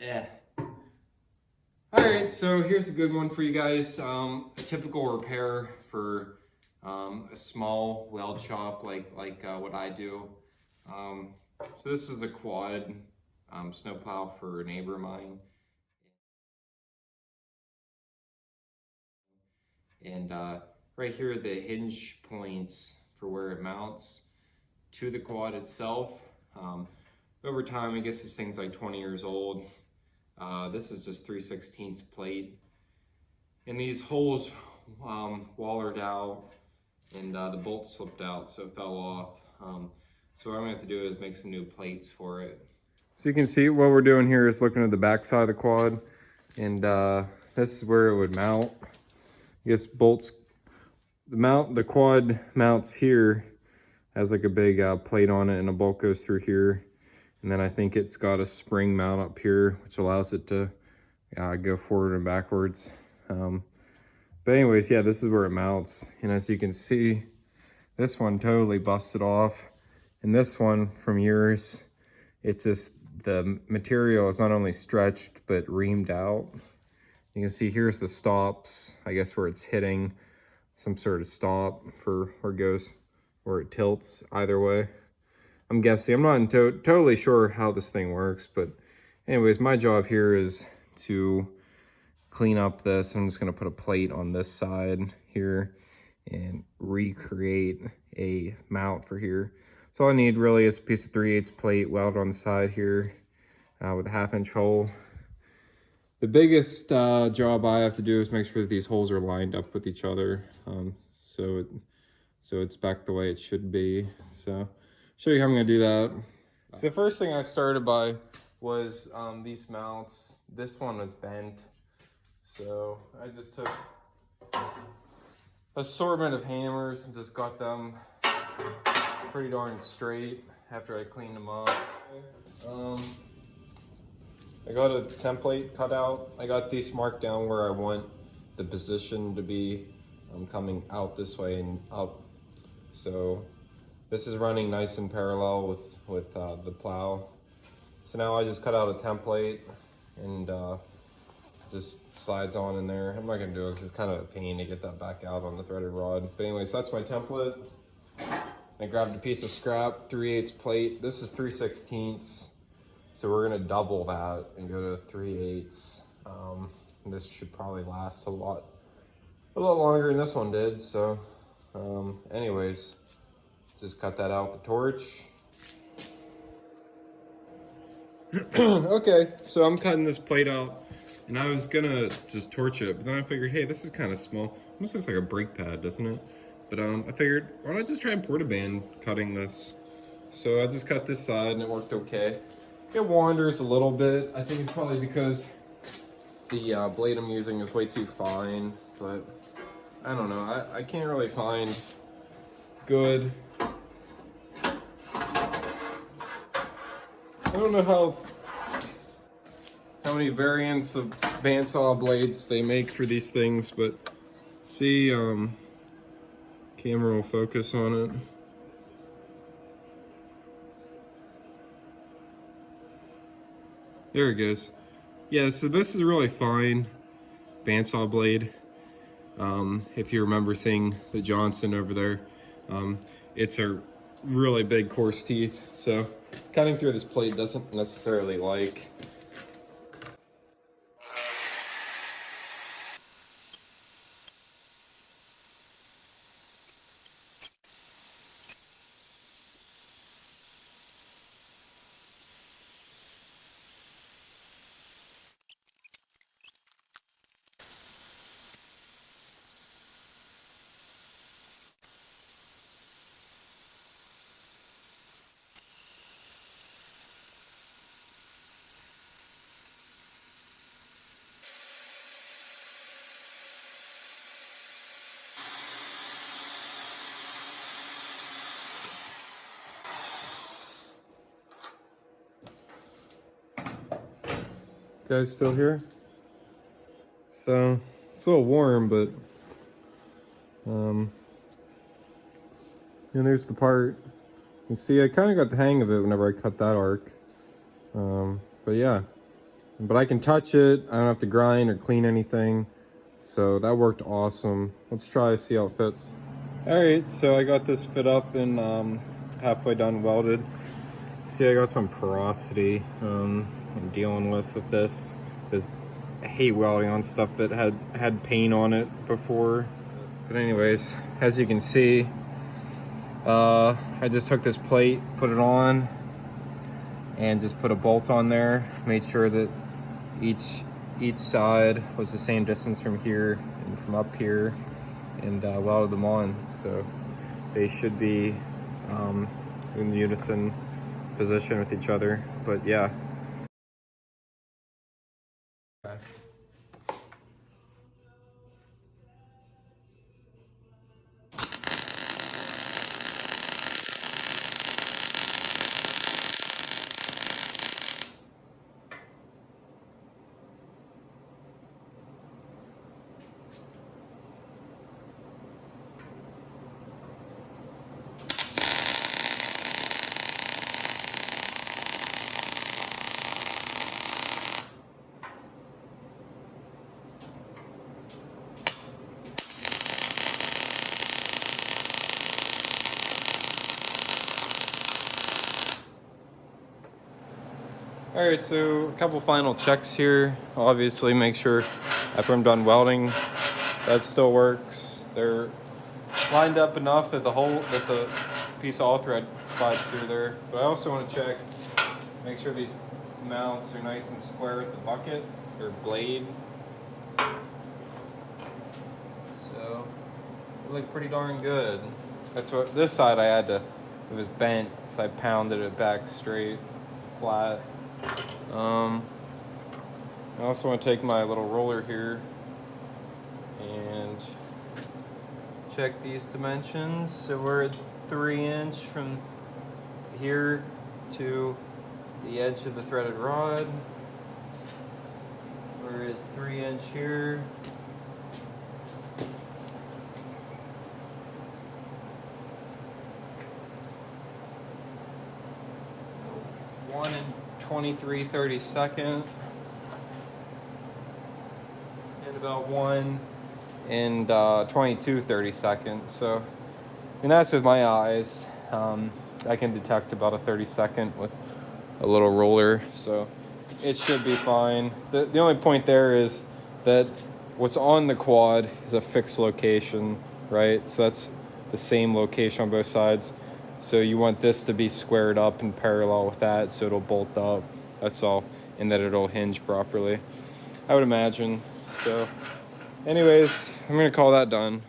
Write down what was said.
Yeah. Alright, so here's a good one for you guys. A typical repair for a small weld shop like what I do. So this is a quad snowplow for a neighbor of mine. And right here are the hinge points for where it mounts to the quad itself. Over time, I guess this thing's like 20 years old. This is just 3/16 plate. And these holes wallered out and the bolt slipped out, so it fell off. So what I'm gonna have to do is make some new plates for it. So you can see what we're doing here is looking at the back side of the quad, and this is where it would mount. I guess bolts, the quad mounts here, has like a big plate on it, and a bolt goes through here. And then I think it's got a spring mount up here, which allows it to go forward and backwards. But anyways, yeah, this is where it mounts. And as you can see, this one totally busted off. And this one from yours, it's just, the material is not only stretched, but reamed out. You can see here's the stops, I guess where it's hitting some sort of stop for where it goes, where it tilts either way. I'm guessing, I'm not totally sure how this thing works, but anyways, my job here is to clean up this. I'm just gonna put a plate on this side here and recreate a mount for here. So all I need really is a piece of 3/8 plate welded on the side here with a 1/2 inch hole. The biggest job I have to do is make sure that these holes are lined up with each other, so it's back the way it should be. So show you how I'm gonna do that. So the first thing I started by was these mounts. This one was bent, so I just took assortment of hammers and just got them pretty darn straight after I cleaned them up. I got a template cut out. I got these marked down where I want the position to be coming out this way and up. So this is running nice and parallel with the plow. So now I just cut out a template and just slides on in there. I'm not gonna do it because it's kind of a pain to get that back out on the threaded rod. But anyways, that's my template. I grabbed a piece of scrap, 3/8 plate. This is 3/16. So we're gonna double that and go to 3/8. This should probably last a lot longer than this one did. So anyways, just cut that out with the torch. Okay, so I'm cutting this plate out, and I was gonna just torch it, but then I figured, hey, this is kind of small. Almost looks like a brake pad, doesn't it? But I figured, why don't I just try Portaband cutting this? So I just cut this side, and it worked okay. It wanders a little bit. I think it's probably because the blade I'm using is way too fine, but I don't know. I can't really find good. I don't know how many variants of bandsaw blades they make for these things, but see, camera will focus on it. There it goes. Yeah, so this is a really fine bandsaw blade. If you remember seeing the Johnson over there, it's a really big coarse teeth, so cutting through this plate doesn't necessarily like. Guys still here? So it's a little warm, but and there's the part. You see, I kind of got the hang of it whenever I cut that arc. But yeah, but I can touch it. I don't have to grind or clean anything. So that worked awesome. Let's try to see how it fits. All right, so I got this fit up and halfway done welded. See, I got some porosity I'm dealing with this. I hate welding on stuff that had paint on it before. But anyways, as you can see, I just took this plate, put it on, and just put a bolt on there. Made sure that each side was the same distance from here and from up here, and welded them on. So they should be in unison position with each other. But yeah. All right, so a couple final checks here. Obviously, make sure after I'm done welding, that still works. They're lined up enough that the piece of all thread slides through there. But I also want to check, make sure these mounts are nice and square at the bucket or blade. So they look pretty darn good. That's what this side it was bent, so I pounded it back straight, flat. I also want to take my little roller here and check these dimensions. So we're at 3" from here to the edge of the threaded rod. We're at 3" here. One and 23/32, and about 1 and 22/32. So, and that's with my eyes. I can detect about a 32nd with a little roller, so it should be fine. The only point there is that what's on the quad is a fixed location, right? So that's the same location on both sides. So you want this to be squared up and parallel with that, so it'll bolt up, that's all, and that it'll hinge properly, I would imagine. So anyways, I'm gonna call that done.